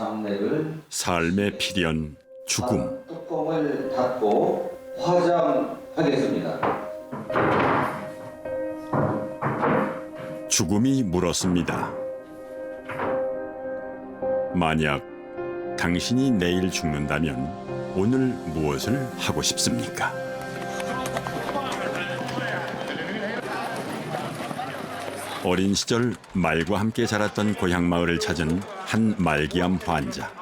장례를 삶의 필연 죽음. 뚜껑을 닫고 화장하겠습니다. 죽음이 물었습니다. 만약 당신이 내일 죽는다면 오늘 무엇을 하고 싶습니까? 어린 시절 말과 함께 자랐던 고향 마을을 찾은 한 말기암 환자.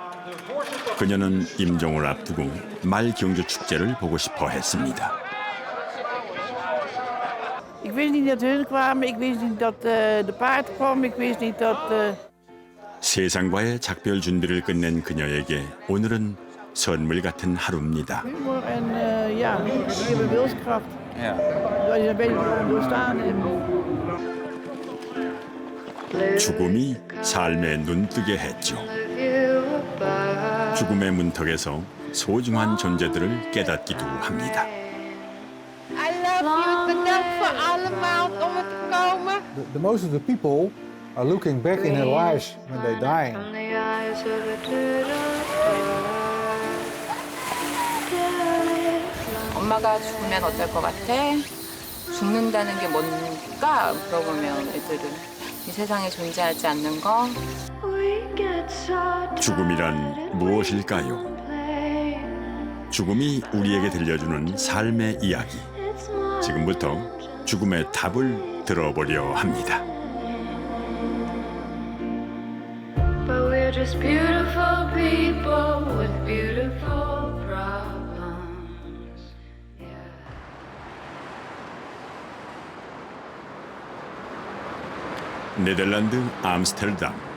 그녀는 임종을 앞두고 말 경주 축제를 보고 싶어 했습니다. Ik wist niet dat hun kwamen, ik wist niet dat de paard kwam, ik wist niet dat... 세상과의 작별 준비를 끝낸 그녀에게 오늘은 선물 같은 하루입니다. humor en ja, die hebben wilskracht. Ja. Dat je een beetje doorstaan hebt. 죽음이 삶에 눈뜨게 했죠. 죽음의 문턱에서 소중한 존재들을 깨닫기도 합니다. I love you, bedankt voor allemaal om er te komen. The most of the people are looking back in their lives when they're dying. 엄마가 죽으면 어떨 것 같아? 죽는다는 게 뭔가 물어보면 애들은 이 세상에 존재하지 않는 거. 죽음이란 무엇일까요? 죽음이 우리에게 들려주는 삶의 이야기. 지금부터 죽음의 답을 들어보려 합니다. But we're just beautiful people with beautiful problems. 네덜란드 암스테르담.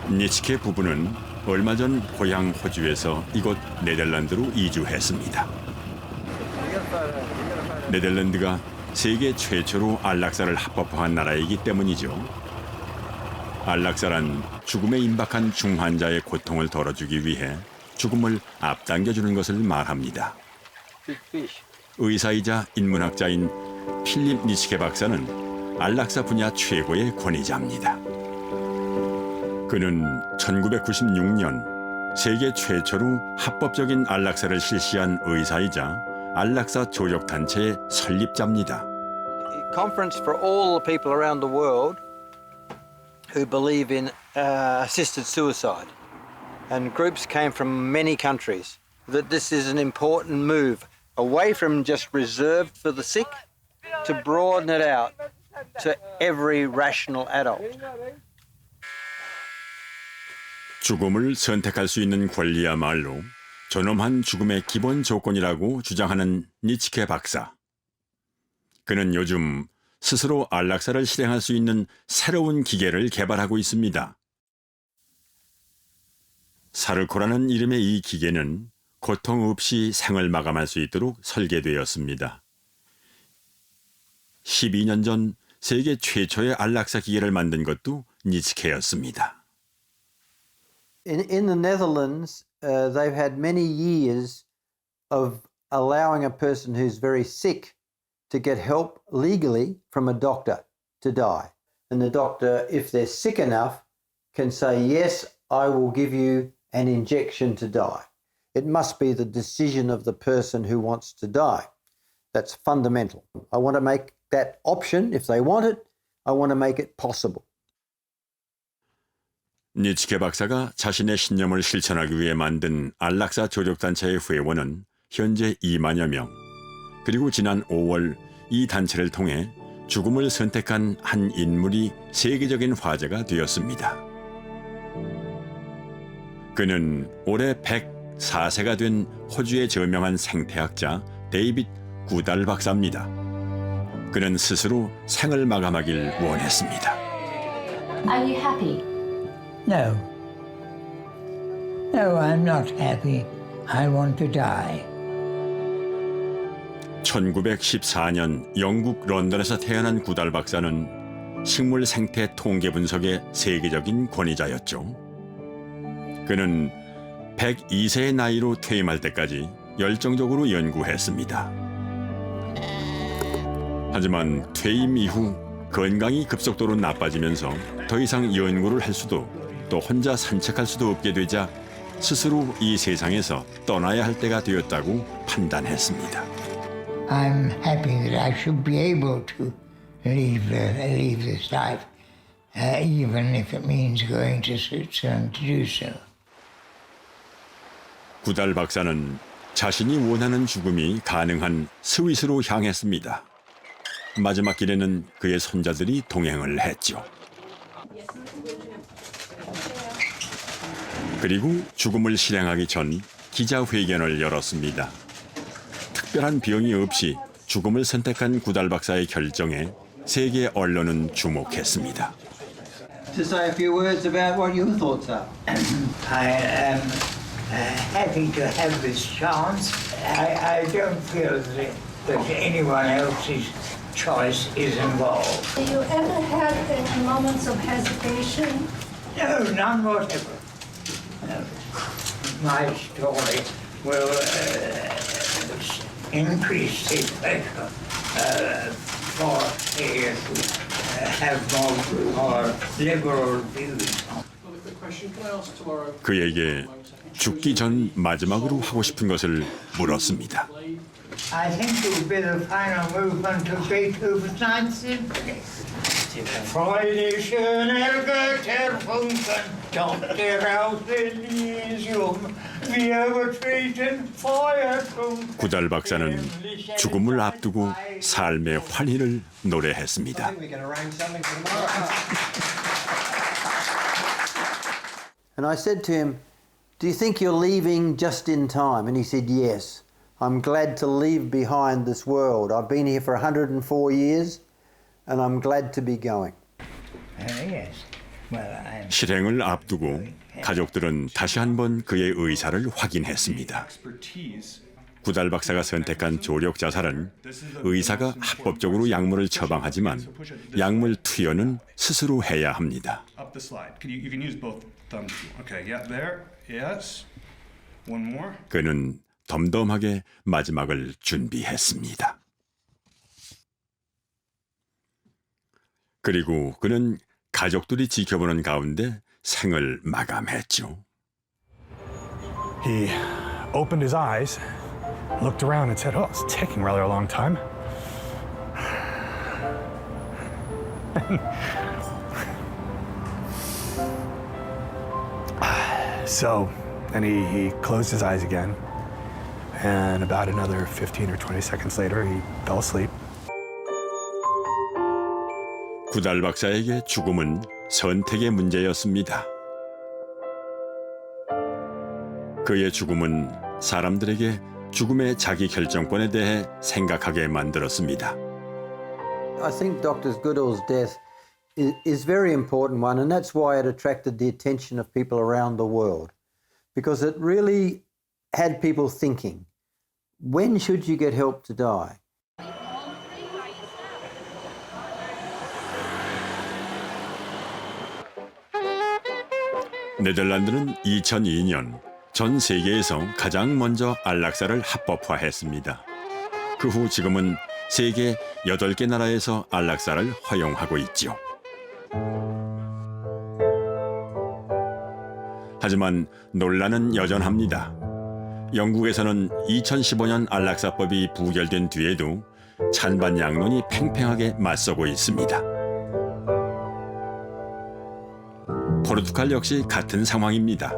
니츠케 부부는 얼마 전 고향 호주에서 이곳 네덜란드로 이주했습니다. 네덜란드가 세계 최초로 안락사를 합법화한 나라이기 때문이죠. 안락사란 죽음에 임박한 중환자의 고통을 덜어주기 위해 죽음을 앞당겨주는 것을 말합니다. 의사이자 인문학자인 필립 니츠케 박사는 안락사 분야 최고의 권위자입니다. 그는 1996년 세계 최초로 합법적인 안락사를 실시한 의사이자 안락사 조력단체의 설립자입니다. Conference for all the people around the world who believe in assisted suicide. And groups came from many countries. That this is an important move away from just reserved for the sick to broaden it out to every rational adult. 죽음을 선택할 수 있는 권리야말로 존엄한 죽음의 기본 조건이라고 주장하는 니츠케 박사. 그는 요즘 스스로 안락사를 실행할 수 있는 새로운 기계를 개발하고 있습니다. 사르코라는 이름의 이 기계는 고통 없이 생을 마감할 수 있도록 설계되었습니다. 12년 전 세계 최초의 안락사 기계를 만든 것도 니츠케였습니다. In the Netherlands, they've had many years of allowing a person who's very sick to get help legally from a doctor to die. And the doctor, if they're sick enough, can say, yes, I will give you an injection to die. It must be the decision of the person who wants to die. That's fundamental. I want to make that option, if they want it, I want to make it possible. 니츠케 박사가 자신의 신념을 실천하기 위해 만든 안락사 조력단체의 회원은 현재 2만여 명. 그리고 지난 5월 이 단체를 통해 죽음을 선택한 한 인물이 세계적인 화제가 되었습니다. 그는 올해 104세가 된 호주의 저명한 생태학자 데이빗 구달 박사입니다. 그는 스스로 생을 마감하길 원했습니다. Are you happy? No. No, I'm not happy. I want to die. 1914년 영국 런던에서 태어난 구달 박사는 식물 생태 통계 분석의 세계적인 권위자였죠. 그는 102세의 나이로 퇴임할 때까지 열정적으로 연구했습니다. 하지만 퇴임 이후 건강이 급속도로 나빠지면서 더 이상 연구를 할 수도 또 혼자 산책할 수도 없게 되자 스스로 이 세상에서 떠나야 할 때가 되었다고 판단했습니다. I'm happy that I should be able to leave this life, even if it means going to Switzerland to do so. 구달 박사는 자신이 원하는 죽음이 가능한 스위스로 향했습니다. 마지막 길에는 그의 손자들이 동행을 했죠. 그리고 죽음을 실행하기 전 기자회견을 열었습니다. 특별한 병이 없이 죽음을 선택한 구달 박사의 결정에 세계 언론은 주목했습니다. To say a few words about what your thoughts are. I am happy to have this chance. I don't feel that anyone else's choice is involved. Do you ever have moments of hesitation? No, none whatever. No. My story will increase the pleasure for me to have more liberal views. 그에게 죽기 전 마지막으로 하고 싶은 것을 물었습니다. I think it would be the final movement of Beethoven's Ninth Symphony. Freude schöner Götterfunken, doch der Haus Elysium, wir betreten Feuertrunken. 구달 박사는 죽음을 앞두고 삶의 환희를 노래했습니다. And I said to him, "Do you think you're leaving just in time?" And he said, "Yes. I'm glad to leave behind this world. I've been here for 104 years and I'm glad to be going." Yes. Well, I'm 실행을 앞두고 가족들은 다시 한번 그의 의사를 확인했습니다. 구달 박사가 선택한 조력 자살은 의사가 합법적으로 약물을 처방하지만 약물 투여는 스스로 해야 합니다. Up the slide. You can use both thumbs. Okay, yeah, there. Yes. One more. 그는 덤덤하게 마지막을 준비했습니다. 그리고 그는 가족들이 지켜보는 가운데 생을 마감했죠. He opened his eyes, looked around and said, "Oh, it's taking rather a long time." So then he closed his eyes again, and about another 15 or 20 seconds later, he fell asleep. 구달 박사에게 죽음은 선택의 문제였습니다. 그의 죽음은 사람들에게 죽음의 자기 결정권에 대해 생각하게 만들었습니다. I think Dr. Goodall's death is very important one, and that's why it attracted the attention of people around the world, because it really had people thinking, when should you get help to die? 네덜란드는 2002년 전 세계에서 가장 먼저 안락사를 합법화했습니다. 그 후 지금은 세계 8개 나라에서 안락사를 허용하고 있죠. 하지만 논란은 여전합니다. 영국에서는 2015년 안락사법이 부결된 뒤에도 찬반 양론이 팽팽하게 맞서고 있습니다. 포르투갈 역시 같은 상황입니다.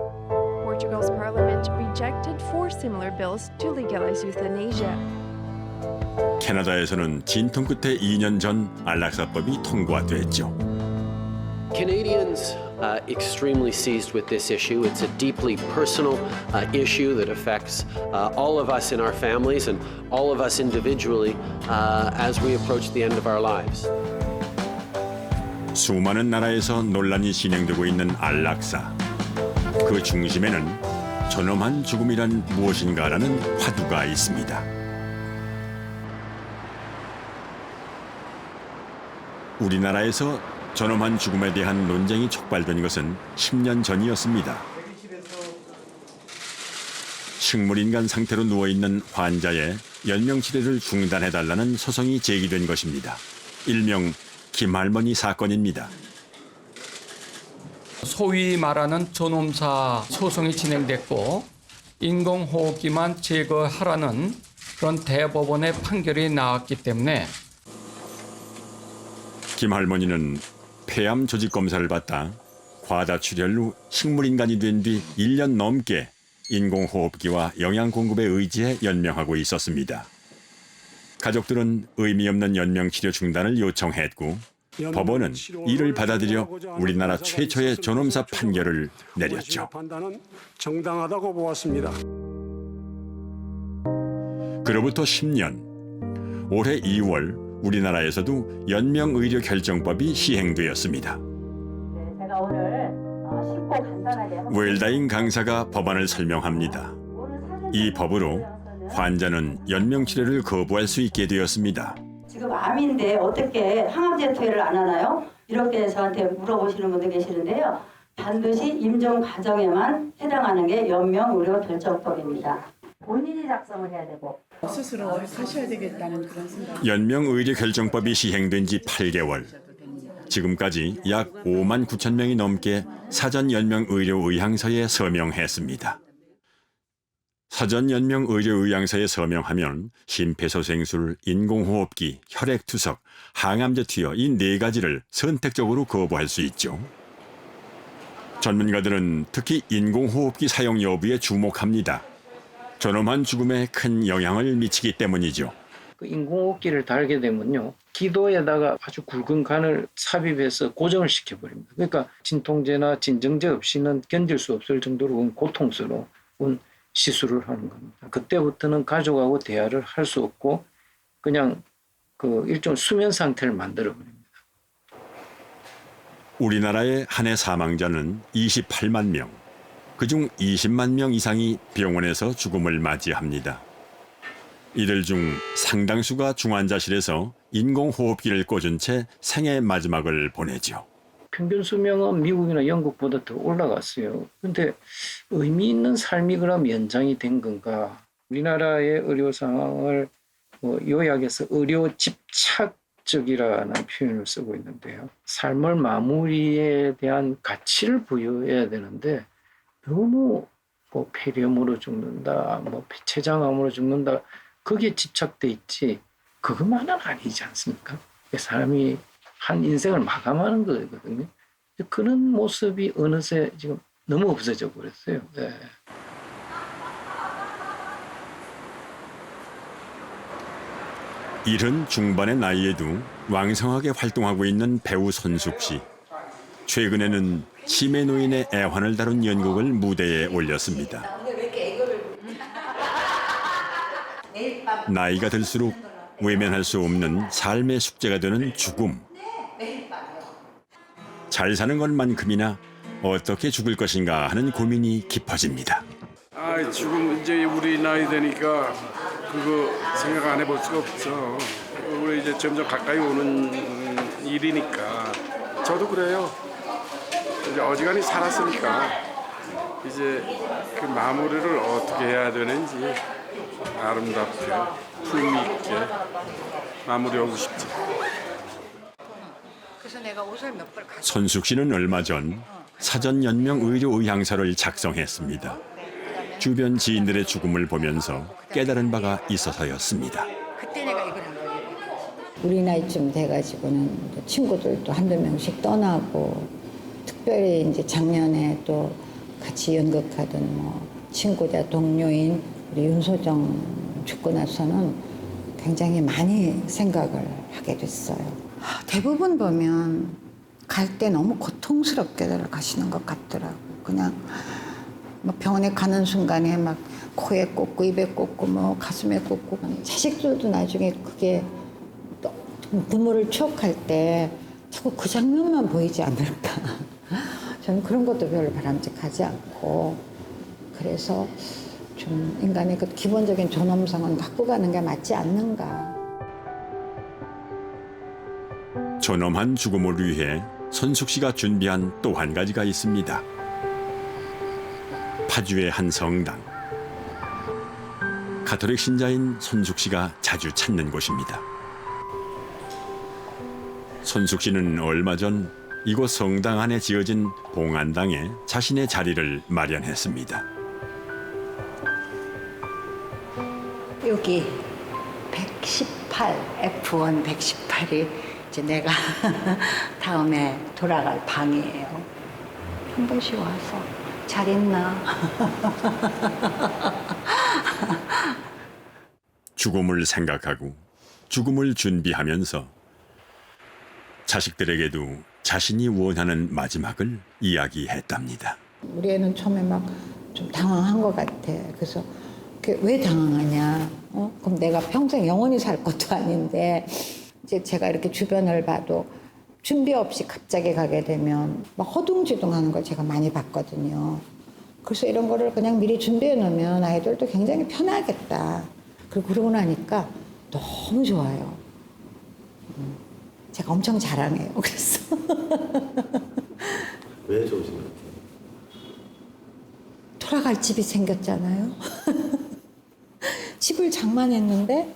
Portugal's parliament rejected 4 similar bills to legalize euthanasia. 캐나다에서는 진통 끝에 2년 전 안락사법이 통과됐죠. Canadians extremely seized with this issue. It's a deeply personal issue that affects all of us in our families and all of us individually as we approach the end of our lives. 수많은 나라에서 논란이 진행되고 있는 안락사. 그 중심에는 존엄한 죽음이란 무엇인가라는 화두가 있습니다. 우리나라에서 존엄한 죽음에 대한 논쟁이 촉발된 것은 10년 전이었습니다. 식물인간 상태로 누워있는 환자의 연명 치료를 중단해달라는 소송이 제기된 것입니다. 일명 김할머니 사건입니다. 소위 말하는 존엄사 소송이 진행됐고 인공호흡기만 제거하라는 그런 대법원의 판결이 나왔기 때문에 김할머니는 폐암 조직 검사를 받다 과다출혈로 식물인간이 된 뒤 1년 넘게 인공호흡기와 영양 공급에 의지해 연명하고 있었습니다. 가족들은 의미 없는 연명치료 중단을 요청했고 법원은 이를 받아들여 우리나라 최초의 존엄사 판결을 내렸죠. 판단은 정당하다고 보았습니다. 그로부터 10년, 올해 2월 우리나라에서도 연명의료 결정법이 시행되었습니다. 제가 오늘 쉽고 간단하게 웰다인 강사가 법안을 설명합니다. 이 법으로 환자는 연명치료를 거부할 수 있게 되었습니다. 지금 암인데 어떻게 항암제 투여를 안 하나요? 이렇게 저한테 물어보시는 분들 계시는데요. 반드시 임종 과정에만 해당하는 게 연명의료결정법입니다. 본인이 작성을 해야 되고 스스로 하셔야 되겠다는 그런 생각. 연명의료결정법이 시행된 지 8개월. 지금까지 약 5만 9천 명이 넘게 사전연명의료의향서에 서명했습니다. 사전연명의료의향서에 서명하면 심폐소생술, 인공호흡기, 혈액투석, 항암제 투여 이 4가지를 선택적으로 거부할 수 있죠. 전문가들은 특히 인공호흡기 사용 여부에 주목합니다. 존엄한 죽음에 큰 영향을 미치기 때문이죠. 그 인공호흡기를 달게 되면요, 기도에다가 아주 굵은 관을 삽입해서 고정을 시켜버립니다. 그러니까 진통제나 진정제 없이는 견딜 수 없을 정도로 고통스러운 시술을 하는 겁니다. 그때부터는 가족하고 대화를 할 수 없고 그냥 그 일종 수면 상태를 만들어 버립니다. 우리나라의 한 해 사망자는 28만 명. 그중 20만 명 이상이 병원에서 죽음을 맞이합니다. 이들 중 상당수가 중환자실에서 인공호흡기를 꽂은 채 생애 마지막을 보내죠. 평균 수명은 미국이나 영국보다 더 올라갔어요. 그런데 의미 있는 삶이 그럼 연장이 된 건가? 우리나라의 의료 상황을 요약해서 의료 집착적이라는 표현을 쓰고 있는데요. 삶을 마무리에 대한 가치를 부여해야 되는데 너무 폐렴으로 죽는다, 폐췌장암으로 죽는다, 거기에 집착돼 있지 그것만은 아니지 않습니까? 사람이 한 인생을 마감하는 거거든요. 그런 모습이 어느새 지금 너무 없어져 버렸어요. 네. 이른 중반의 나이에도 왕성하게 활동하고 있는 배우 손숙 씨. 최근에는 치매 노인의 애환을 다룬 연극을 무대에 올렸습니다. 나이가 들수록 외면할 수 없는 삶의 숙제가 되는 죽음. 잘 사는 것만큼이나 어떻게 죽을 것인가 하는 고민이 깊어집니다. 지금 이제 우리 나이 되니까 그거 생각 안 해볼 수가 없어. 우리 이제 점점 가까이 오는 일이니까. 저도 그래요. 이제 어지간히 살았으니까 이제 그 마무리를 어떻게 해야 되는지 아름답게 품위 있게 마무리하고 싶지. 그래서 내가 옷을 몇 벌 가져. 손숙 씨는 얼마 전 사전연명의료의향서를 작성했습니다. 주변 지인들의 죽음을 보면서 깨달은 바가 있어서였습니다. 그때 내가 이걸 한 거예요. 우리 나이쯤 돼가지고는 친구들도 한두 명씩 떠나고, 특별히 이제 작년에 또 같이 연극하던 친구자 동료인 우리 윤소정 죽고 나서는 굉장히 많이 생각을 하게 됐어요. 대부분 보면 갈 때 너무 고통스럽게 가시는 것 같더라고. 그냥 병원에 가는 순간에 막 코에 꽂고 입에 꽂고 가슴에 꽂고, 자식들도 나중에 그게 부모를 추억할 때 자꾸 그 장면만 보이지 않을까. 저는 그런 것도 별로 바람직하지 않고, 그래서 좀 인간의 그 기본적인 존엄성은 갖고 가는 게 맞지 않는가. 존엄한 죽음을 위해 손숙 씨가 준비한 또 한 가지가 있습니다. 파주의 한 성당. 가톨릭 신자인 손숙 씨가 자주 찾는 곳입니다. 손숙 씨는 얼마 전 이곳 성당 안에 지어진 봉안당에 자신의 자리를 마련했습니다. 여기 118, F1 118이 이제 내가 다음에 돌아갈 방이에요. 한 번씩 와서 잘 있나? 죽음을 생각하고 죽음을 준비하면서 자식들에게도 자신이 원하는 마지막을 이야기했답니다. 우리 애는 처음에 막 좀 당황한 것 같아. 그래서 왜 당황하냐? 그럼 내가 평생 영원히 살 것도 아닌데 이제 제가 이렇게 주변을 봐도 준비 없이 갑자기 가게 되면 막 허둥지둥하는 걸 제가 많이 봤거든요. 그래서 이런 거를 그냥 미리 준비해 놓으면 아이들도 굉장히 편하겠다. 그러고 나니까 너무 좋아요. 제가 엄청 자랑해요. 그래서 왜 좋으신 것 같아요? 돌아갈 집이 생겼잖아요. 집을 장만했는데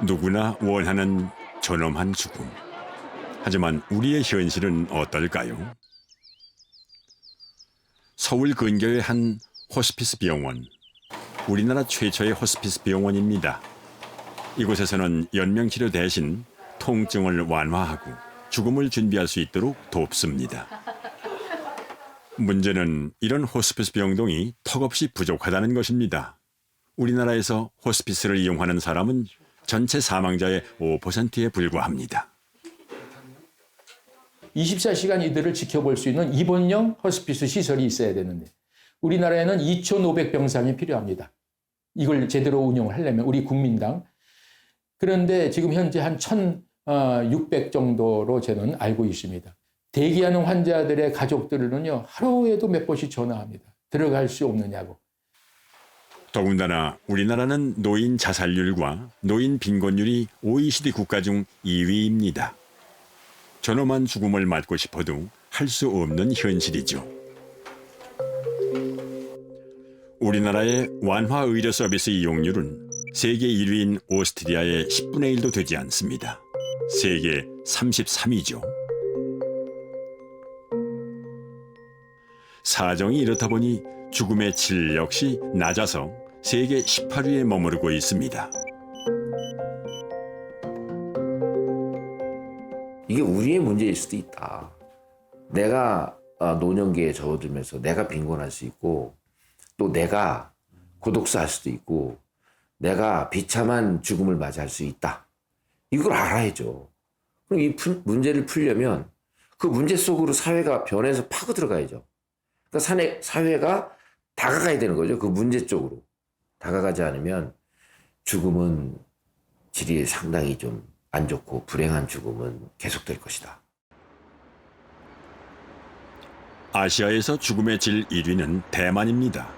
누구나 원하는 존엄한 죽음. 하지만 우리의 현실은 어떨까요? 서울 근교의 한 호스피스 병원. 우리나라 최초의 호스피스 병원입니다. 이곳에서는 연명치료 대신 통증을 완화하고 죽음을 준비할 수 있도록 돕습니다. 문제는 이런 호스피스 병동이 턱없이 부족하다는 것입니다. 우리나라에서 호스피스를 이용하는 사람은 전체 사망자의 5%에 불과합니다. 24시간 이들을 지켜볼 수 있는 입원형 호스피스 시설이 있어야 되는데 우리나라에는 2,500병상이 필요합니다. 이걸 제대로 운영을 하려면 우리 국민당. 그런데 지금 현재 한 1,600 정도로 저는 알고 있습니다. 대기하는 환자들의 가족들은요, 하루에도 몇 번씩 전화합니다. 들어갈 수 없느냐고. 더군다나 우리나라는 노인 자살률과 노인 빈곤율이 OECD 국가 중 2위입니다. 존엄한 죽음을 맞고 싶어도 할 수 없는 현실이죠. 우리나라의 완화 의료 서비스 이용률은 세계 1위인 오스트리아의 10분의 1도 되지 않습니다. 세계 33위죠. 사정이 이렇다 보니 죽음의 질 역시 낮아서 세계 18위에 머무르고 있습니다. 이게 우리의 문제일 수도 있다. 내가 노년기에 접어들면서 내가 빈곤할 수 있고 또 내가 고독사할 수도 있고 내가 비참한 죽음을 맞이할 수 있다. 이걸 알아야죠. 그럼 이 문제를 풀려면 그 문제 속으로 사회가 변해서 파고 들어가야죠. 그러니까 사회가 다가가야 되는 거죠. 그 문제 쪽으로. 다가가지 않으면 죽음은 질이 상당히 좀 안 좋고 불행한 죽음은 계속될 것이다. 아시아에서 죽음의 질 1위는 대만입니다.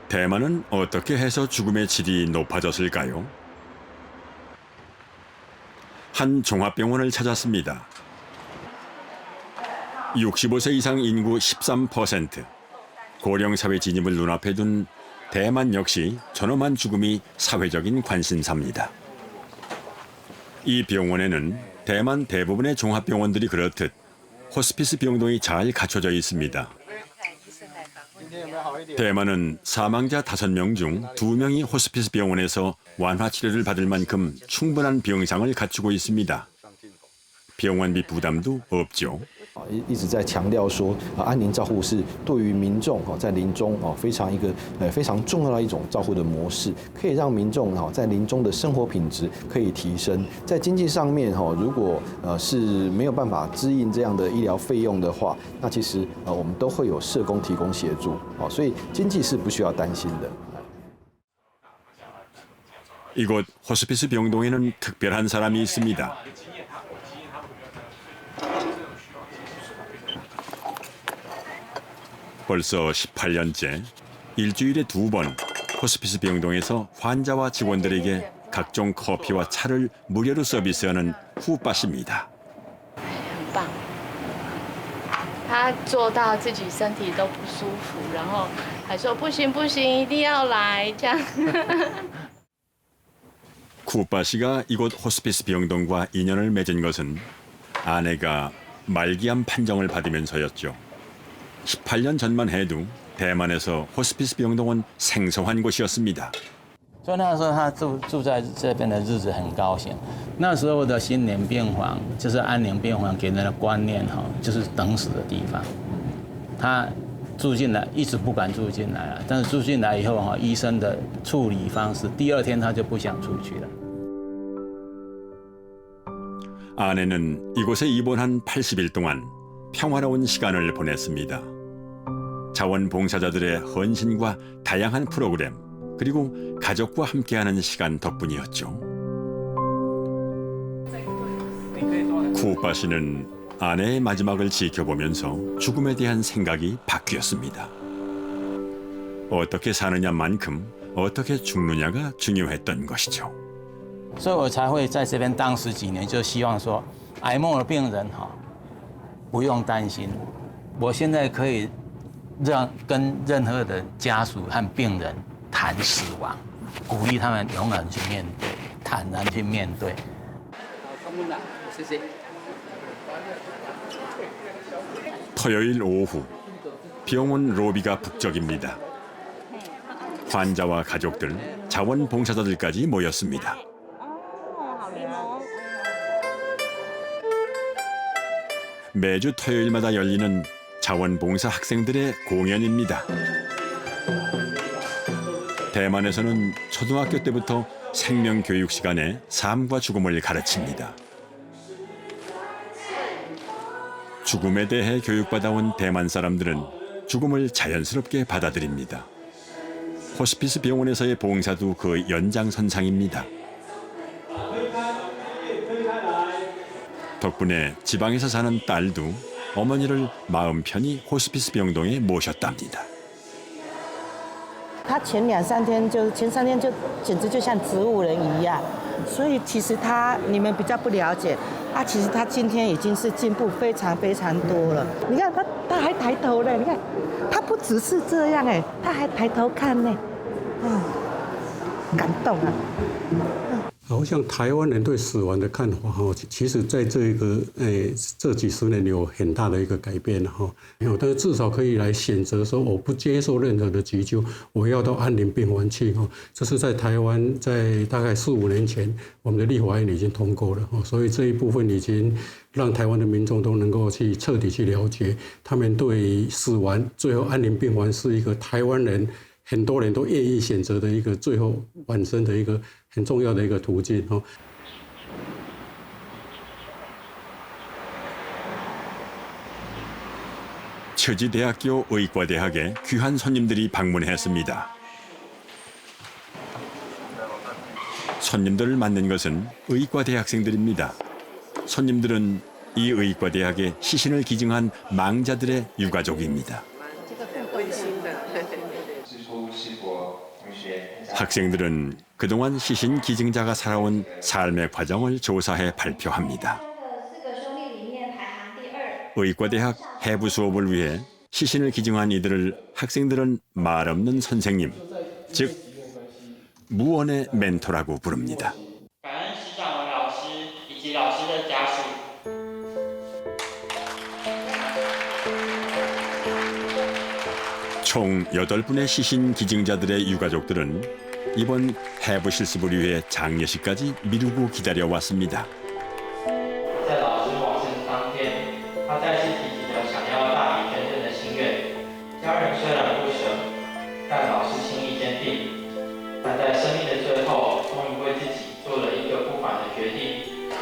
대만은 어떻게 해서 죽음의 질이 높아졌을까요? 한 종합병원을 찾았습니다. 65세 이상 인구 13%, 고령사회 진입을 눈앞에 둔 대만 역시 존엄한 죽음이 사회적인 관심사입니다. 이 병원에는 대만 대부분의 종합병원들이 그렇듯 호스피스 병동이 잘 갖춰져 있습니다. 대만은 사망자 5명 중 2명이 호스피스 병원에서 완화 치료를 받을 만큼 충분한 병상을 갖추고 있습니다. 병원비 부담도 없죠. 一直在强调说，安宁照护是对于民众在临终非常重要的一种照护的模式，可以让民众在临终的生活品质可以提升。在经济上面如果是没有办法支应这样的医疗费用的话，那其实我们都会有社工提供协助，所以经济是不需要担心的。 이곳 호스피스 병동에는 특별한 사람이 있습니다. 벌써 18년째 일주일에 2번 호스피스 병동에서 환자와 직원들에게 각종 커피와 차를 무료로 서비스하는 후빠씨입니다. 他他做到自己身体都不舒服，然后还说不行不行，一定要来这样。 쿠파 씨가 이곳 호스피스 병동과 인연을 맺은 것은 아내가 말기암 판정을 받으면서였죠. 18년 전만 해도 대만에서 호스피스 병동은 생소한 곳이었습니다. 所以那时候他住在这边的日子很高兴。那时候的新年病房就是安宁病房给人的观念哈，就是等死的地方。他住进来一直不敢住进来了，但是住进来以后哈，医生的处理方式，第二天他就不想出去了。 아내는 이곳에 입원한 80일 동안 평화로운 시간을 보냈습니다. 자원봉사자들의 헌신과 다양한 프로그램, 그리고 가족과 함께하는 시간 덕분이었죠. 쿠파 씨는 아내의 마지막을 지켜보면서 죽음에 대한 생각이 바뀌었습니다. 어떻게 사느냐만큼 어떻게 죽느냐가 중요했던 것이죠. 所以我才会在这边当10几年，就希望说，癌末的病人哈，不用担心。我现在可以跟任何的家属和病人谈死亡，鼓励他们勇敢去面对，坦然去面对。 토요일 오후 병원 로비가 북적입니다. 환자와 가족들, 자원봉사자들까지 모였습니다. 매주 토요일마다 열리는 자원봉사 학생들의 공연입니다. 대만에서는 초등학교 때부터 생명교육 시간에 삶과 죽음을 가르칩니다. 죽음에 대해 교육받아온 대만 사람들은 죽음을 자연스럽게 받아들입니다. 호스피스 병원에서의 봉사도 그 연장선상입니다. 덕분에 지방에서 사는 딸도 어머니를 마음 편히 호스피스 병동에 모셨답니다. 他前2、3天前3天就简直就像植物人一样，所以其实你们比较不了解，其实他今天已经是进步非常非常多了。你看他还抬头了，你看他不只是这样哎，他还抬头看呢，感动啊。 好像台湾人对死亡的看法哈，其实在这几十年有很大的一个改变了哈。但是至少可以来选择说，我不接受任何的急救，我要到安宁病房去哈。这是在台湾在大概4、5年前，我们的立法院已经通过了哈，所以这一部分已经让台湾的民众都能够去彻底去了解，他们对死亡最后安宁病房是一个台湾人。 很多人都愿意选择的一个最后晚生的一个很重要的一个途径哦。 처지대학교 의과대학에 귀한 손님들이 방문했습니다. 손님들을 맞는 것은 의과대학생들입니다. 손님들은 이 의과대학에 시신을 기증한 망자들의 유가족입니다. 학생들은 그동안 시신 기증자가 살아온 삶의 과정을 조사해 발표합니다. 의과대학 해부 수업을 위해 시신을 기증한 이들을 학생들은 말없는 선생님, 즉 무언의 멘토라고 부릅니다. 총 8분의 시신 기증자들의 유가족들은 이번 해부 실습을 위해 장례식까지 미루고 기다려왔습니다.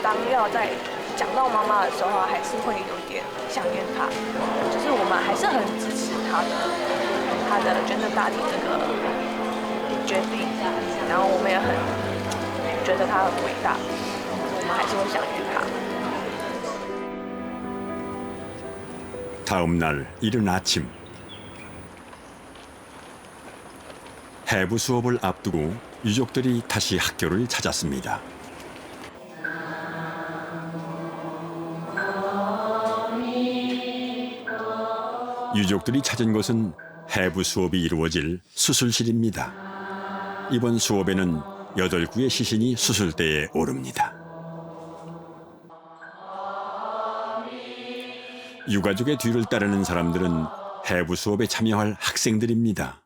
当要在讲到妈妈的时候，还是会有点想念她，就是我们还是很支持她的捐赠大体这个决定，然后我们也很觉得她很伟大，我们还是会想念她。 다음 날 이른 아침 해부 수업을 앞두고 유족들이 다시 학교를 찾았습니다. 유족들이 찾은 곳은 해부 수업이 이루어질 수술실입니다. 이번 수업에는 8구의 시신이 수술대에 오릅니다. 유가족의 뒤를 따르는 사람들은 해부 수업에 참여할 학생들입니다.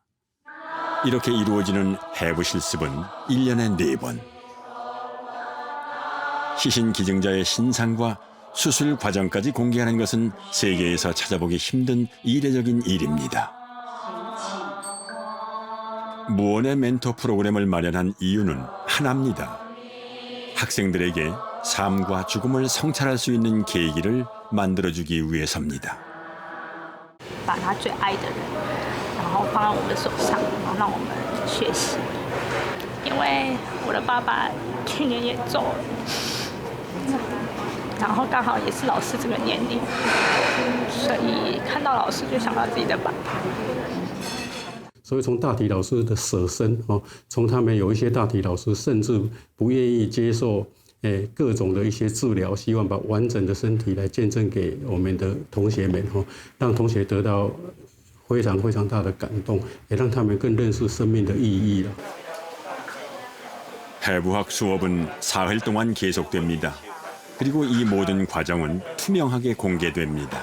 이렇게 이루어지는 해부 실습은 1년에 4번. 시신 기증자의 신상과 수술 과정까지 공개하는 것은 세계에서 찾아보기 힘든 이례적인 일입니다. 무언의 멘토 프로그램을 마련한 이유는 하나입니다. 학생들에게 삶과 죽음을 성찰할 수 있는 계기를 만들어주기 위해서입니다. 把他最爱的人，然后放在我们的手上，然后让我们学习。因为我的爸爸去年也走了，然后刚好也是老师这个年龄，所以看到老师就想到自己的爸爸。所以从大体老师的舍身从他们有一些大体老师甚至不愿意接受各种的一些治疗，希望把完整的身体来见证给我们的同学们让同学得到非常非常大的感动，也让他们更认识生命的意义了。 해부학 수업은 사흘 동안 계속됩니다. 그리고 이 모든 과정은 투명하게 공개됩니다.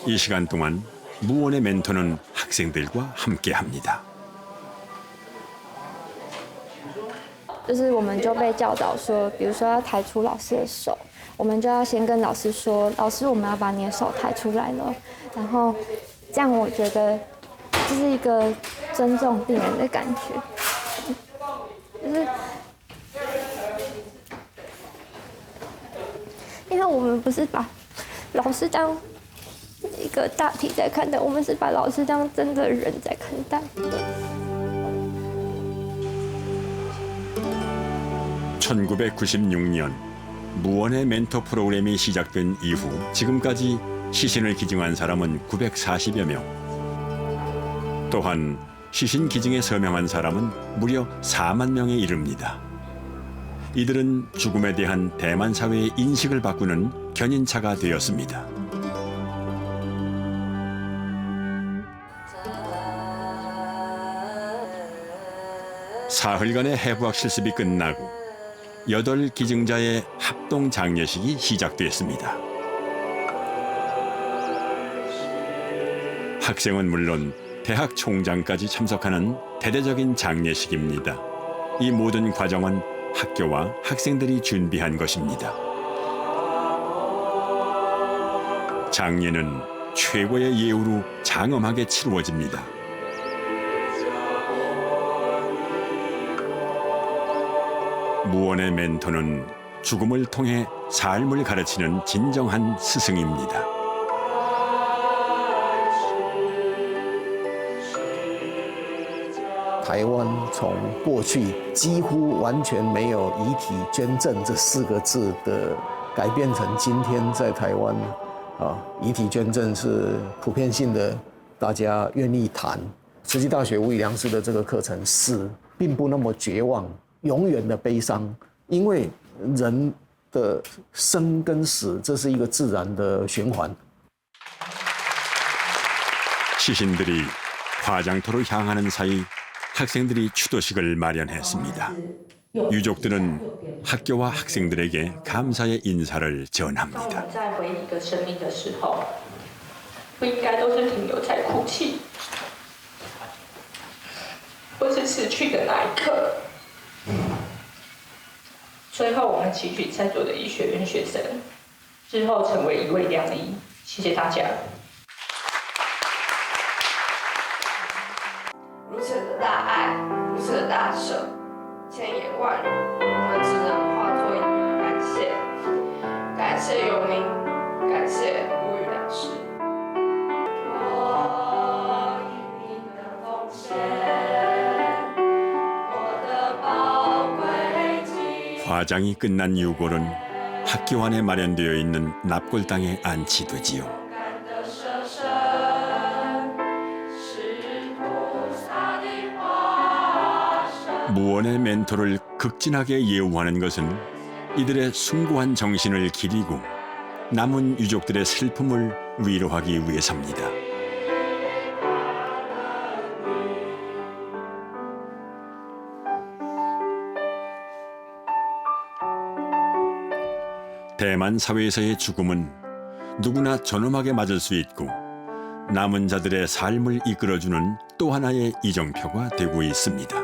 이 시간 동안 무원의 멘토는 학생들과 함께합니다. 就是我们就被教导说，比如说要抬出老师的手，我们就要先跟老师说，老师，我们要把你的手抬出来了。然后这样我觉得这是一个尊重病人的感觉，就是因为我们不是把老师当一个大体在看待，我们是把老师当真的人在看待。 1996년 무원의 멘토 프로그램이 시작된 이후 지금까지 시신을 기증한 사람은 940여 명. 또한 시신 기증에 서명한 사람은 무려 4만 명에 이릅니다. 이들은 죽음에 대한 대만 사회의 인식을 바꾸는 견인차가 되었습니다. 사흘간의 해부학 실습이 끝나고 8 기증자의 합동 장례식이 시작됐습니다. 학생은 물론 대학 총장까지 참석하는 대대적인 장례식입니다. 이 모든 과정은 학교와 학생들이 준비한 것입니다. 장례는 최고의 예우로 장엄하게 치루어집니다. 무원의 멘토는 죽음을 통해 삶을 가르치는 진정한 스승입니다. 台湾从过去几乎完全没有遗体捐赠这4个字的，改变成今天在台湾遗体捐赠是普遍性的，大家愿意谈。慈济大学无以良师的这个课程死并不那么绝望，永远的悲伤，因为人的生跟死这是一个自然的循环。 시신들이 화장터로 향하는 사이 학생들이 추도식을 마련했습니다. 유족들은 학교와 학생들에게 감사의 인사를 전합니다. 在回忆一个生命的时候，不应该都是停留在哭泣，或是死去的那一刻。最后，我们期许在座的医学院学生之后成为一位良医。谢谢大家。 如此的大爱，如此的大舍，千言万语，我们只能化作一句感谢。感谢有您，感谢无语良师。我因您的奉献，我的宝贵记忆。 화장이 끝난 유골은 학교 안에 마련되어 있는 납골당에 안치되지요. 무원의 멘토를 극진하게 예우하는 것은 이들의 숭고한 정신을 기리고 남은 유족들의 슬픔을 위로하기 위해서입니다. 대만 사회에서의 죽음은 누구나 존엄하게 맞을 수 있고 남은 자들의 삶을 이끌어주는 또 하나의 이정표가 되고 있습니다.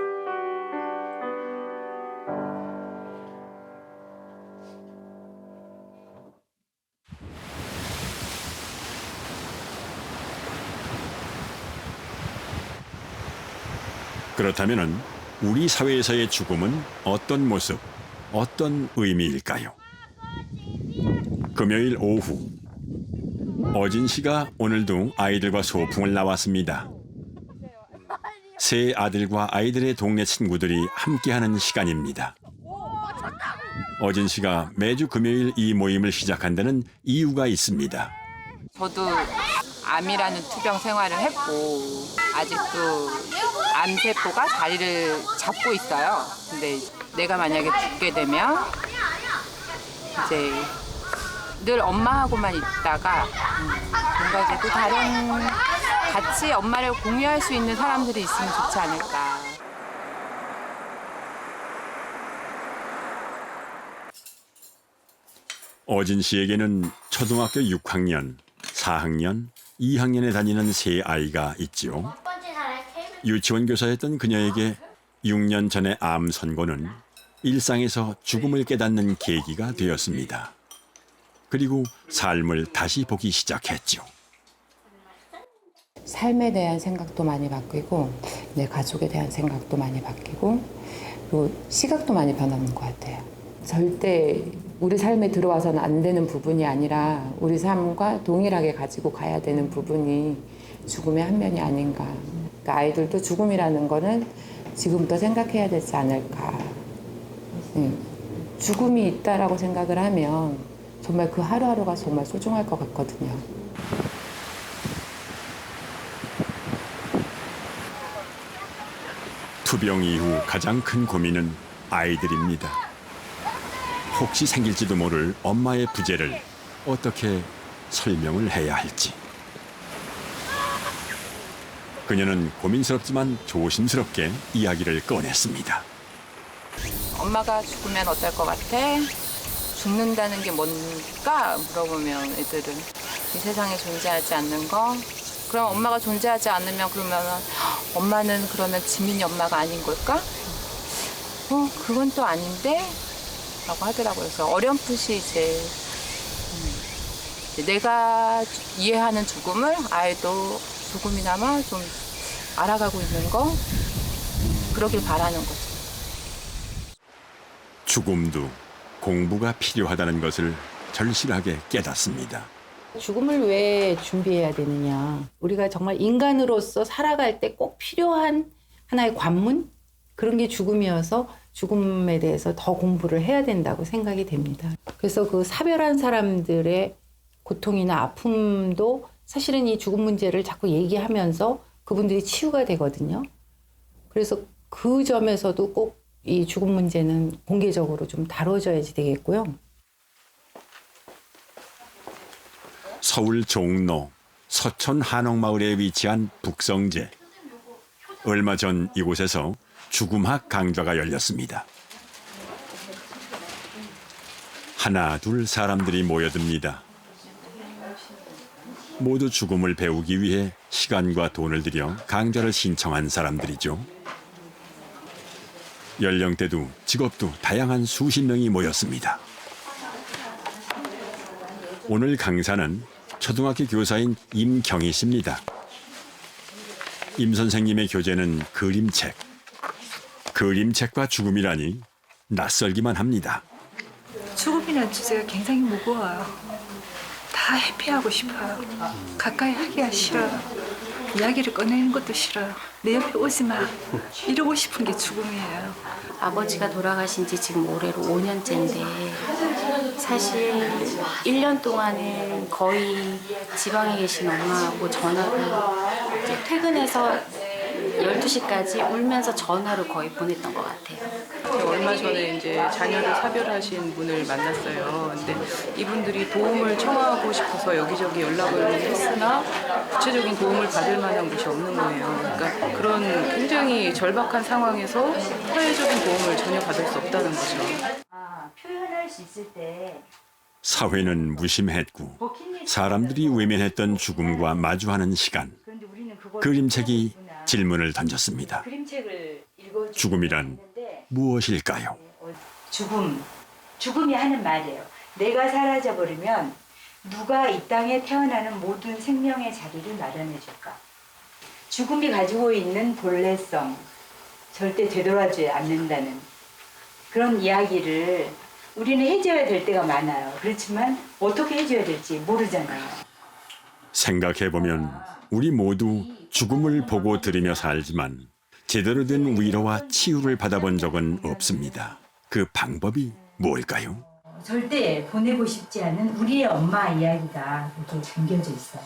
그렇다면 우리 사회에서의 죽음은 어떤 모습, 어떤 의미일까요? 금요일 오후, 어진 씨가 오늘도 아이들과 소풍을 나왔습니다. 세 아들과 아이들의 동네 친구들이 함께하는 시간입니다. 어진 씨가 매주 금요일 이 모임을 시작한 데는 이유가 있습니다. 저도 암이라는 투병 생활을 했고 아직도 암세포가 자리를 잡고 있어요. 근데 내가 만약에 죽게 되면 이제 늘 엄마하고만 있다가 뭔가 이제 또 다른 같이 엄마를 공유할 수 있는 사람들이 있으면 좋지 않을까. 어진 씨에게는 초등학교 6학년, 4학년, 2학년에 다니는 세 아이가 있지요. 유치원 교사였던 그녀에게 6년 전의 암 선고는 일상에서 죽음을 깨닫는 계기가 되었습니다. 그리고 삶을 다시 보기 시작했죠. 삶에 대한 생각도 많이 바뀌고 내 가족에 대한 생각도 많이 바뀌고 그리고 시각도 많이 변하는 것 같아요. 절대 우리 삶에 들어와서는 안 되는 부분이 아니라 우리 삶과 동일하게 가지고 가야 되는 부분이 죽음의 한 면이 아닌가. 그러니까 아이들도 죽음이라는 거는 지금부터 생각해야 되지 않을까. 죽음이 있다라고 생각을 하면 정말 그 하루하루가 정말 소중할 것 같거든요. 투병 이후 가장 큰 고민은 아이들입니다. 혹시 생길지도 모를 엄마의 부재를 어떻게 설명을 해야 할지. 그녀는 고민스럽지만 조심스럽게 이야기를 꺼냈습니다. 엄마가 죽으면 어떨 것 같아? 죽는다는 게 뭔가 물어보면 애들은 이 세상에 존재하지 않는 거. 그럼 엄마가 존재하지 않으면 그러면 엄마는 그러면 지민이 엄마가 아닌 걸까? 그건 또 아닌데? 라고 하더라고요. 그래서 어렴풋이 이제 내가 이해하는 죽음을 아이도 조금이나마 좀 알아가고 있는 거 그러길 바라는 거죠. 죽음도 공부가 필요하다는 것을 절실하게 깨닫습니다. 죽음을 왜 준비해야 되느냐. 우리가 정말 인간으로서 살아갈 때 꼭 필요한 하나의 관문? 그런 게 죽음이어서 죽음에 대해서 더 공부를 해야 된다고 생각이 됩니다. 그래서 그 사별한 사람들의 고통이나 아픔도 사실은 이 죽음 문제를 자꾸 얘기하면서 그분들이 치유가 되거든요. 그래서 그 점에서도 꼭 이 죽음 문제는 공개적으로 좀 다뤄져야지 되겠고요. 서울 종로 서촌 한옥마을에 위치한 북성제. 얼마 전 이곳에서 죽음학 강좌가 열렸습니다. 하나 둘 사람들이 모여듭니다. 모두 죽음을 배우기 위해 시간과 돈을 들여 강좌를 신청한 사람들이죠. 연령대도 직업도 다양한 수십 명이 모였습니다. 오늘 강사는 초등학교 교사인 임경희 씨입니다. 임 선생님의 교재는 그림책. 그림책과 죽음이라니 낯설기만 합니다. 죽음이라는 주제가 굉장히 무거워요. 다 회피하고 싶어요. 가까이 하기가 싫어요. 이야기를 꺼내는 것도 싫어요. 내 옆에 오지 마. 이러고 싶은 게 죽음이에요. 아버지가 돌아가신 지 지금 올해로 5년째인데 사실 1년 동안은 거의 지방에 계신 엄마하고 전화로 이제 퇴근해서 12시까지 울면서 전화로 거의 보냈던 것 같아요. 얼마 전에 이제 자녀를 사별하신 분을 만났어요. 근데 이분들이 도움을 청하고 싶어서 여기저기 연락을 했으나 구체적인 도움을 받을 만한 곳이 없는 거예요. 그러니까 그런 굉장히 절박한 상황에서 사회적인 도움을 전혀 받을 수 없다는 거죠. 표현할 수 있을 때 사회는 무심했고 사람들이 외면했던 죽음과 마주하는 시간. 그림책이 질문을 던졌습니다. 그림책을 읽어주고 죽음이란 무엇일까요? 죽음이 하는 말이에요. 내가 사라져버리면 누가 이 땅에 태어나는 모든 생명의 자리를 마련해 줄까? 죽음이 가지고 있는 본래성, 절대 되돌아주지 않는다는 그런 이야기를 우리는 해줘야 될 때가 많아요. 그렇지만 어떻게 해줘야 될지 모르잖아요. 생각해보면 우리 모두 죽음을 보고 들으며 살지만 제대로 된 위로와 치유를 받아본 적은 없습니다. 그 방법이 뭘까요? 절대 보내고 싶지 않은 우리의 엄마 이야기가 이렇게 담겨져 있어요.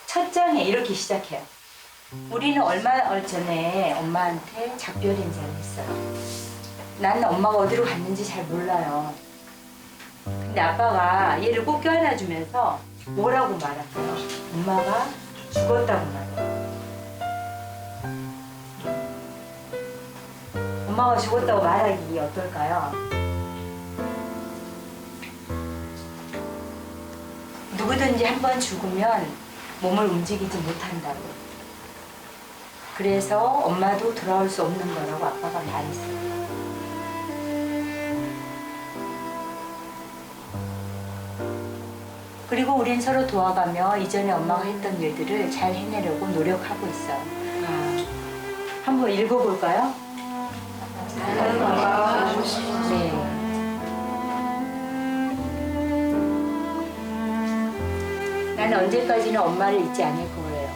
첫 장에 이렇게 시작해요. 우리는 얼마 전에 엄마한테 작별 인사를 했어요. 나는 엄마가 어디로 갔는지 잘 몰라요. 근데 아빠가 얘를 꼭 껴안아주면서 뭐라고 말할까요? 엄마가 죽었다고 말해요. 엄마가 죽었다고 말하기 어떨까요? 누구든지 한 번 죽으면 몸을 움직이지 못한다고. 그래서 엄마도 돌아올 수 없는 거라고 아빠가 말했어요. 그리고 우린 서로 도와가며 이전에 엄마가 했던 일들을 잘 해내려고 노력하고 있어요. 한번 읽어볼까요? 네. 나는 언제까지나 엄마를 잊지 않을 거예요.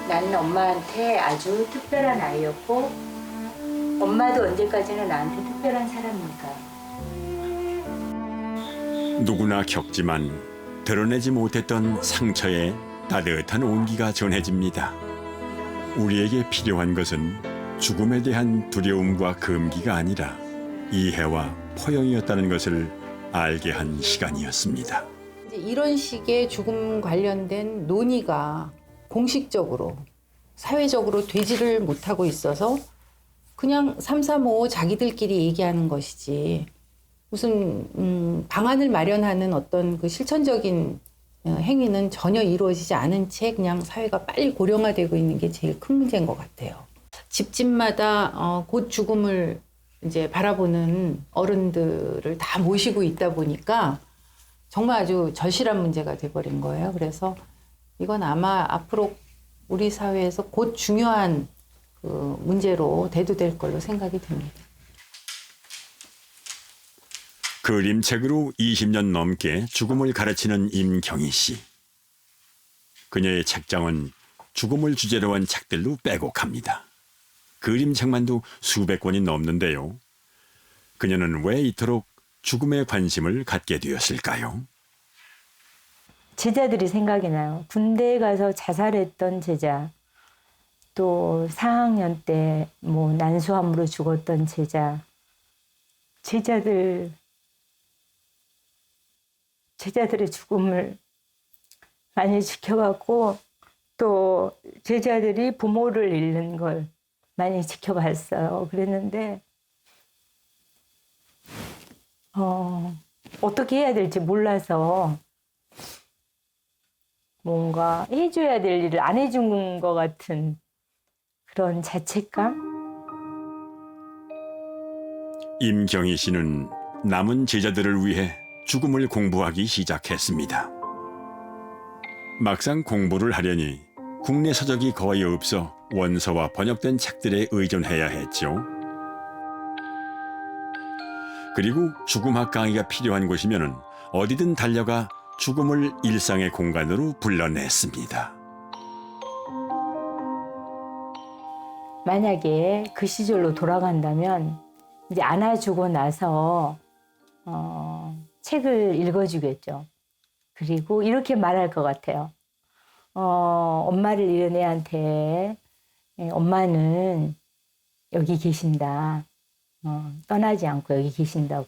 나는 엄마한테 아주 특별한 아이였고 엄마도 언제까지나 나한테 특별한 사람이니까요. 누구나 겪지만 드러내지 못했던 상처에 따뜻한 온기가 전해집니다. 우리에게 필요한 것은 죽음에 대한 두려움과 금기가 아니라 이해와 포용이었다는 것을 알게 한 시간이었습니다. 이제 이런 식의 죽음 관련된 논의가 공식적으로 사회적으로 되지를 못하고 있어서 그냥 삼삼오오 자기들끼리 얘기하는 것이지 무슨 방안을 마련하는 어떤 그 실천적인 행위는 전혀 이루어지지 않은 채 그냥 사회가 빨리 고령화되고 있는 게 제일 큰 문제인 것 같아요. 집집마다 곧 죽음을 이제 바라보는 어른들을 다 모시고 있다 보니까 정말 아주 절실한 문제가 돼버린 거예요. 그래서 이건 아마 앞으로 우리 사회에서 곧 중요한 그 문제로 대두될 걸로 생각이 듭니다. 그림책으로 20년 넘게 죽음을 가르치는 임경희 씨. 그녀의 책장은 죽음을 주제로 한 책들로 빼곡합니다. 그림책만도 수백 권이 넘는데요. 그녀는 왜 이토록 죽음에 관심을 갖게 되었을까요? 제자들이 생각이 나요. 군대에 가서 자살했던 제자, 또 4학년 때 뭐 난수암으로 죽었던 제자, 제자들의 죽음을 많이 지켜봤고 또 제자들이 부모를 잃는 걸 많이 지켜봤어요. 그랬는데 어떻게 해야 될지 몰라서 뭔가 해줘야 될 일을 안 해준 것 같은 그런 자책감? 임경희 씨는 남은 제자들을 위해 죽음을 공부하기 시작했습니다. 막상 공부를 하려니 국내 서적이 거의 없어 원서와 번역된 책들에 의존해야 했죠. 그리고 죽음학 강의가 필요한 곳이면 어디든 달려가 죽음을 일상의 공간으로 불러냈습니다. 만약에 그 시절로 돌아간다면 이제 안아주고 나서 책을 읽어주겠죠. 그리고 이렇게 말할 것 같아요. 엄마를 잃은 애한테 엄마는 여기 계신다. 떠나지 않고 여기 계신다고.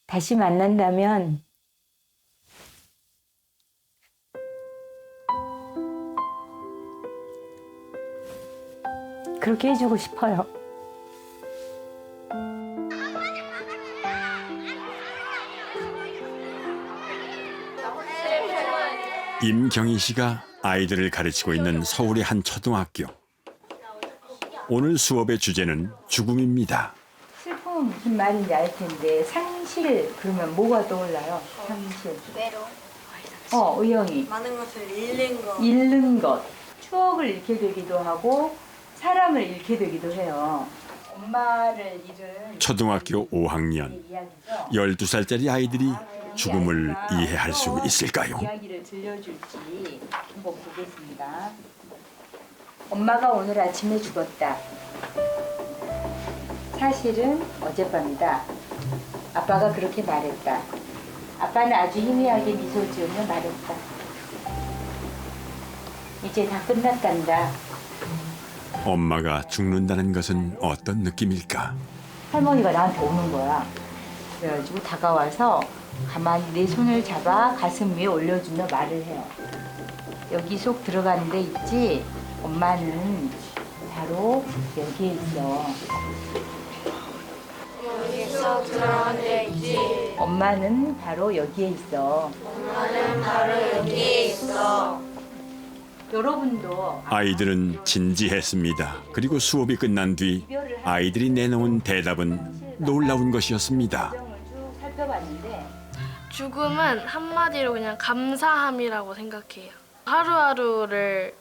다시 만난다면 그렇게 해주고 싶어요. 임경희 씨가 아이들을 가르치고 있는 서울의 한 초등학교. 오늘 수업의 주제는 죽음입니다. 슬픔은 무슨 말인지 알 텐데 상실 그러면 뭐가 떠올라요? 상실. 외로. 의영이. 많은 것을 잃는 거. 잃는 것. 추억을 잃게 되기도 하고 사람을 잃게 되기도 해요. 엄마를 잃은 초등학교 5학년 12살짜리 아이들이 죽음을 이해할 수 있을까요? 이야기를 들려줄지 한번 보겠습니다. 엄마가 오늘 아침에 죽었다. 사실은 어젯밤이다. 아빠가 그렇게 말했다. 아빠는 아주 희미하게 미소 지으며 말했다. 이제 다 끝났단다. 엄마가 죽는다는 것은 어떤 느낌일까? 할머니가 나한테 오는 거야. 그래가지고 다가와서 가만히 내 손을 잡아 가슴 위에 올려주며 말을 해요. 여기 속 들어가는 데 있지? 엄마는 바로 여기에 있어. 여기 속 들어가는 데 있지. 엄마는 바로 여기에 있어. 엄마는 바로 여기에 있어. 여러분도 아이들은 진지했습니다. 그리고 수업이 끝난 뒤 아이들이 내놓은 대답은 놀라운 것이었습니다. 살펴봤는데 죽음은 한마디로 그냥 감사함이라고 생각해요. 하루하루를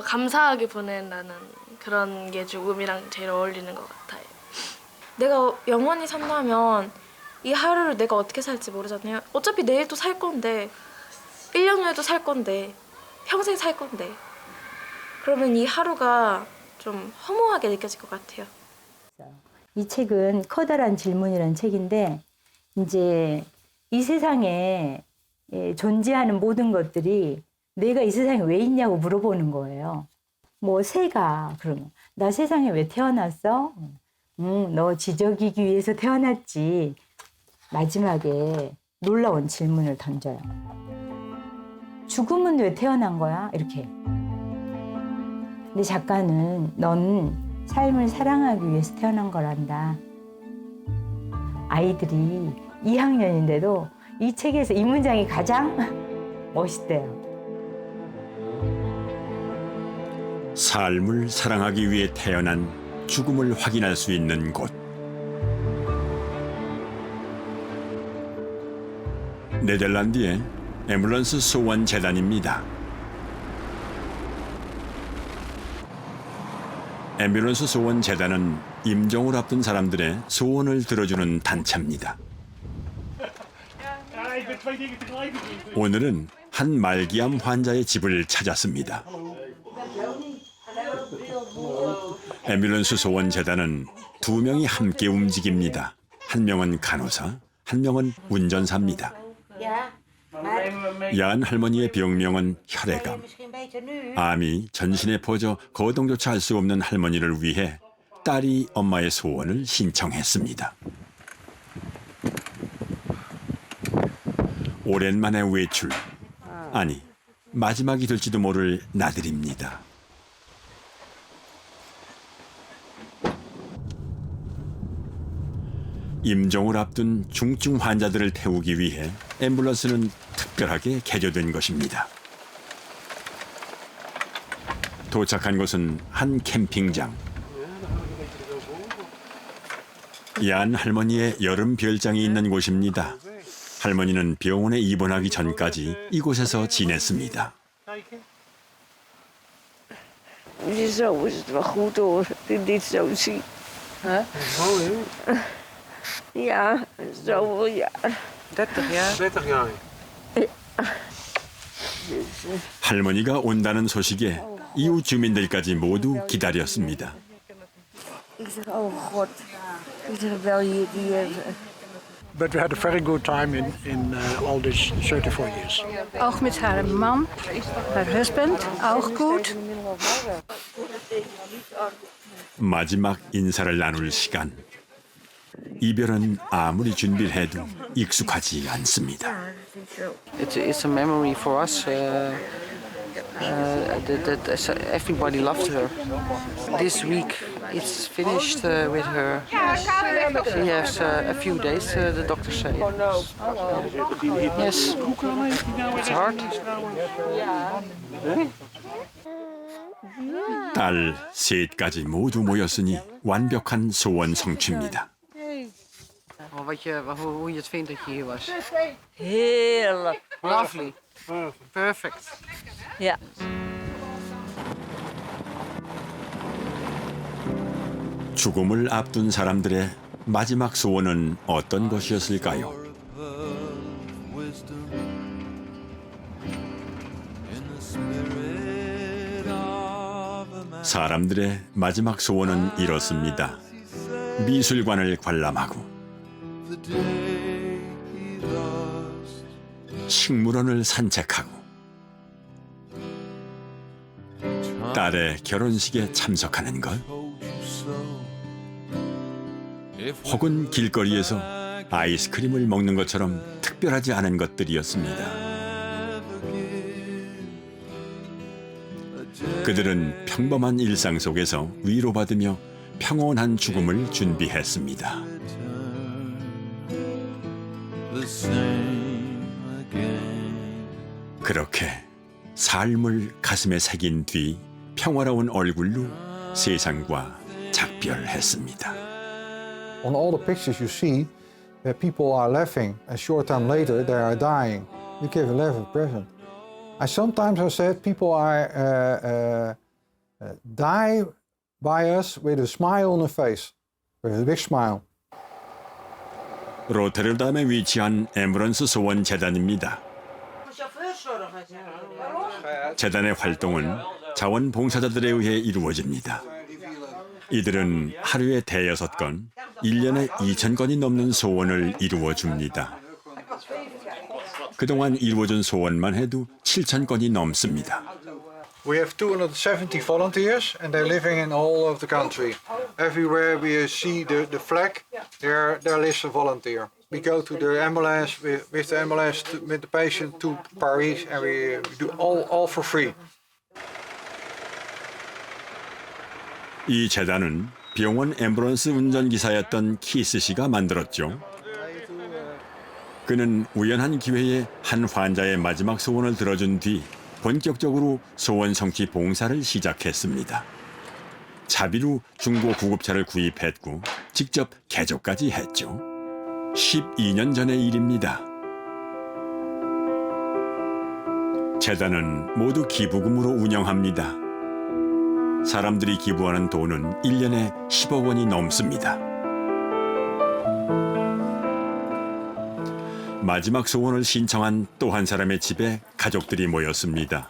감사하게 보낸다는 그런 게 죽음이랑 제일 어울리는 것 같아요. 내가 영원히 산다면 이 하루를 내가 어떻게 살지 모르잖아요. 어차피 내일도 살 건데 1년 후에도 살 건데 평생 살 건데 그러면 이 하루가 좀 허무하게 느껴질 것 같아요. 이 책은 커다란 질문이라는 책인데 이제 이 세상에 존재하는 모든 것들이 내가 이 세상에 왜 있냐고 물어보는 거예요. 뭐 새가 그러면 나 세상에 왜 태어났어? 너 지저귀기 위해서 태어났지. 마지막에 놀라운 질문을 던져요. 죽음은 왜 태어난 거야? 이렇게. 근데 작가는 넌 삶을 사랑하기 위해서 태어난 거란다. 아이들이 2학년인데도 이 책에서 이 문장이 가장 멋있대요. 삶을 사랑하기 위해 태어난 죽음을 확인할 수 있는 곳. 네덜란드의 앰뷸런스 소원 재단입니다. 앰뷸런스 소원 재단은 임종을 앞둔 사람들의 소원을 들어주는 단체입니다. 오늘은 한 말기암 환자의 집을 찾았습니다. 앰뷸런스 소원 재단은 2명이 함께 움직입니다. 한 명은 간호사, 한 명은 운전사입니다. 야한 할머니의 병명은 혈액암. 암이 전신에 퍼져 거동조차 할 수 없는 할머니를 위해 딸이 엄마의 소원을 신청했습니다. 오랜만의 외출. 아니, 마지막이 될지도 모를 나들입니다. 임종을 앞둔 중증 환자들을 태우기 위해 앰뷸런스는 특별하게 개조된 것입니다. 도착한 곳은 한 캠핑장. 야한 할머니의 여름 별장이 있는 곳입니다. 할머니는 병원에 입원하기 전까지 이곳에서 지냈습니다. Je zo is het wel goed hoor, dat ik dit zo zie. Ja, zoveel jaar. 30 jaar? 30 jaar. 할머니가 온다는 소식에 이웃 주민들까지 모두 기다렸습니다. Ik zeg, oh God. Ik zeg, wel hier die But we had a very good time in all these 34 years. Auch mit haar man, haar husband, auch gut. 마지막 인사를 나눌 시간. 이별은 아무리 준비를 해도 익숙하지 않습니다. It's a memory for us that everybody loved her. This week it's finished with her. She has a few days, the doctor said. Yes, it's hard. 딸 셋까지 모두 모였으니 완벽한 소원 성취입니다. Hoe je het vindt dat je hier was. Heerlijk. Lovely. Perfect. Ja. 죽음을 앞둔 사람들의 마지막 소원은 어떤 것이었을까요? 사람들의 마지막 소원은 이렇습니다. 미술관을 관람하고 식물원을 산책하고 딸의 결혼식에 참석하는 것 혹은 길거리에서 아이스크림을 먹는 것처럼 특별하지 않은 것들이었습니다. 그들은 평범한 일상 속에서 위로받으며 평온한 죽음을 준비했습니다. 그렇게 삶을 가슴에 새긴 뒤 평화로운 얼굴로 세상과 작별했습니다. On all the pictures you see, people are laughing. A short time later, they are dying. You give a laughing present. Sometimes I said people are die by us with a smile on their face, with a big smile. 로테르담에 위치한 앰뷸런스 소원 재단입니다. 재단의 활동은 자원봉사자들에 의해 이루어집니다. 이들은 하루에 대여섯 건, 1년에 2,000건이 넘는 소원을 이루어줍니다. 그동안 이루어진 소원만 해도 7,000건이 넘습니다. We have 270 volunteers, and they're living in all of the country. Everywhere we see the flag, there lives a volunteer. We go to the ambulance with the ambulance with the patient to Paris, and we do all for free. 이 재단은 병원 앰뷸런스 운전기사였던 키스 씨가 만들었죠. 그는 우연한 기회에 한 환자의 마지막 소원을 들어준 뒤 본격적으로 소원 성취 봉사를 시작했습니다. 자비로 중고 구급차를 구입했고 직접 개조까지 했죠. 12년 전의 일입니다. 재단은 모두 기부금으로 운영합니다. 사람들이 기부하는 돈은 1년에 10억 원이 넘습니다. 마지막 소원을 신청한 또 한 사람의 집에 가족들이 모였습니다.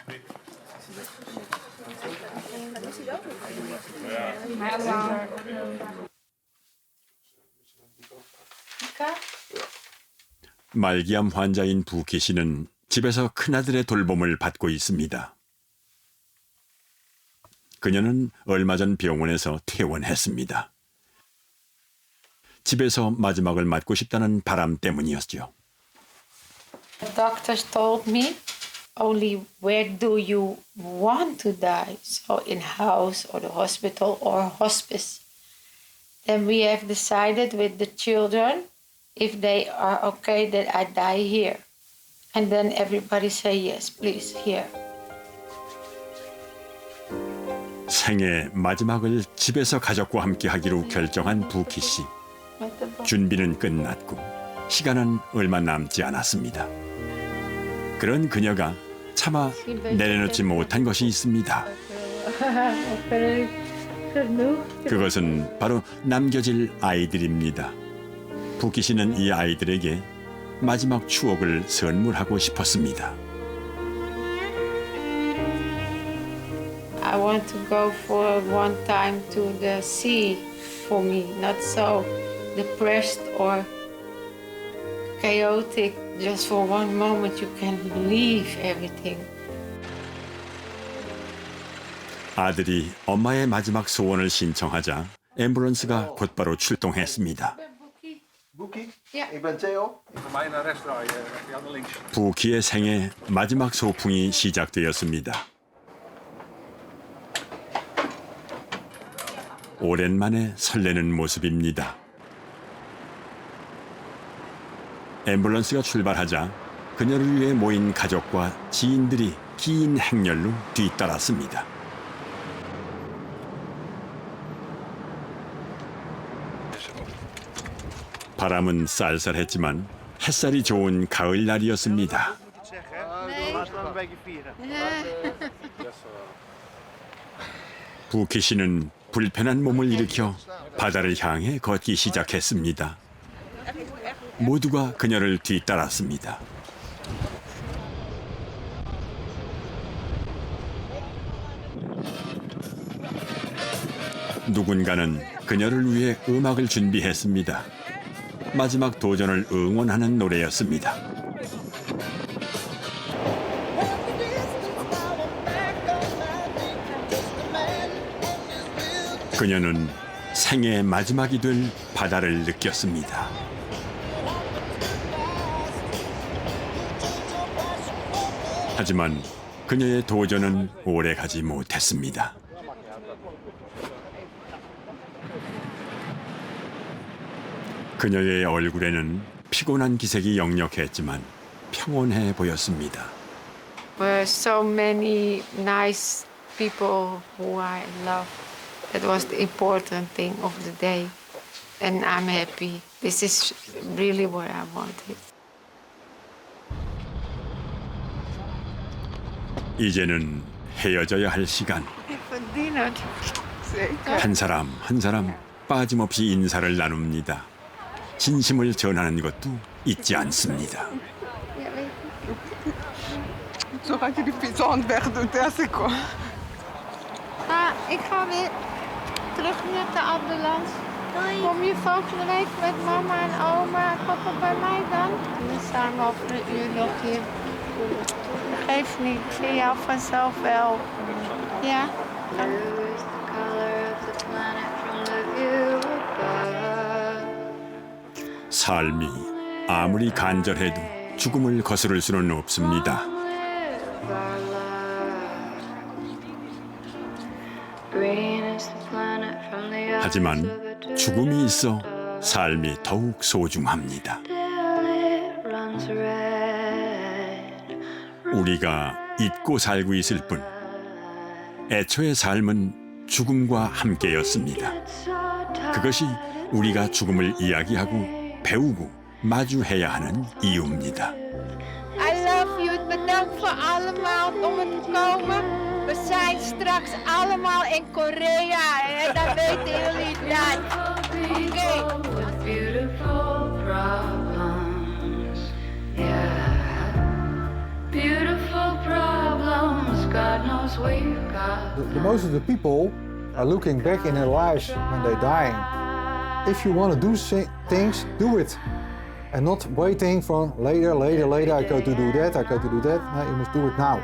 말기암 환자인 부키 씨는 집에서 큰아들의 돌봄을 받고 있습니다. 그녀는 얼마 전 병원에서 퇴원했습니다. 집에서 마지막을 맞고 싶다는 바람 때문이었죠. The doctors told me only where do you want to die, so in house or the hospital or hospice. Then we have decided with the children if they are okay that I die here. And then everybody say yes, please, here. 생애 마지막을 집에서 가족과 함께 하기로 결정한 부키 씨. 준비는 끝났고 시간은 얼마 남지 않았습니다. 그런 그녀가 차마 내려놓지 못한 것이 있습니다. 그것은 바로 남겨질 아이들입니다. 부키 씨는 이 아이들에게 마지막 추억을 선물하고 싶었습니다. I want to go for one time to the sea for me, not so depressed or chaotic. Just for one moment you can leave everything. 아들이 엄마의 마지막 소원을 신청하자 앰뷸런스가 곧바로 출동했습니다. Ik ben Theo. Voor mij naar rechts draaien, aan de links. 부키의 생애 마지막 소풍이 시작되었습니다. 오랜만에 설레는 모습입니다. 앰뷸런스가 출발하자 그녀를 위해 모인 가족과 지인들이 긴 행렬로 뒤따랐습니다. 바람은 쌀쌀했지만 햇살이 좋은 가을날이었습니다. 부키 씨는 불편한 몸을 일으켜 바다를 향해 걷기 시작했습니다. 모두가 그녀를 뒤따랐습니다. 누군가는 그녀를 위해 음악을 준비했습니다. 마지막 도전을 응원하는 노래였습니다. 그녀는 생애의 마지막이 될 바다를 느꼈습니다. 하지만 그녀의 도전은 오래가지 못했습니다. 그녀의 얼굴에는 피곤한 기색이 역력했지만 평온해 보였습니다. Were so many nice people who I love. That was the important thing of the day. And I'm happy. This is really what I wanted. 이제는 헤어져야 할 시간. 한 사람 한 사람 빠짐없이 인사를 나눕니다. 진심을 전하는 것도 잊지 않습니다. Zo gaat je die fiets aan het weg doen, Tessico. Ik ga weer terug met de ambulance. Kom je volgende week met mama en oma en papa bij mij dan? We staan over een uur nog hier. Geef niet, ik zie jou vanzelf wel. Ja? 삶이 아무리 간절해도 죽음을 거스를 수는 없습니다. 하지만 죽음이 있어 삶이 더욱 소중합니다. 우리가 잊고 살고 있을 뿐 애초의 삶은 죽음과 함께였습니다. 그것이 우리가 죽음을 이야기하고 배우고 마주해야 하는 이유입니다. I love you. Bedankt voor allemaal om het te komen. We zijn straks allemaal in Korea. En dat weten jullie dat. Beautiful problems. Yeah. Beautiful problems. God knows we've got. The most of the people are looking back in their lives when they're dying. If you want to do things, do it. And not waiting for later, I got to do that, I got to do that. No, you must do it now.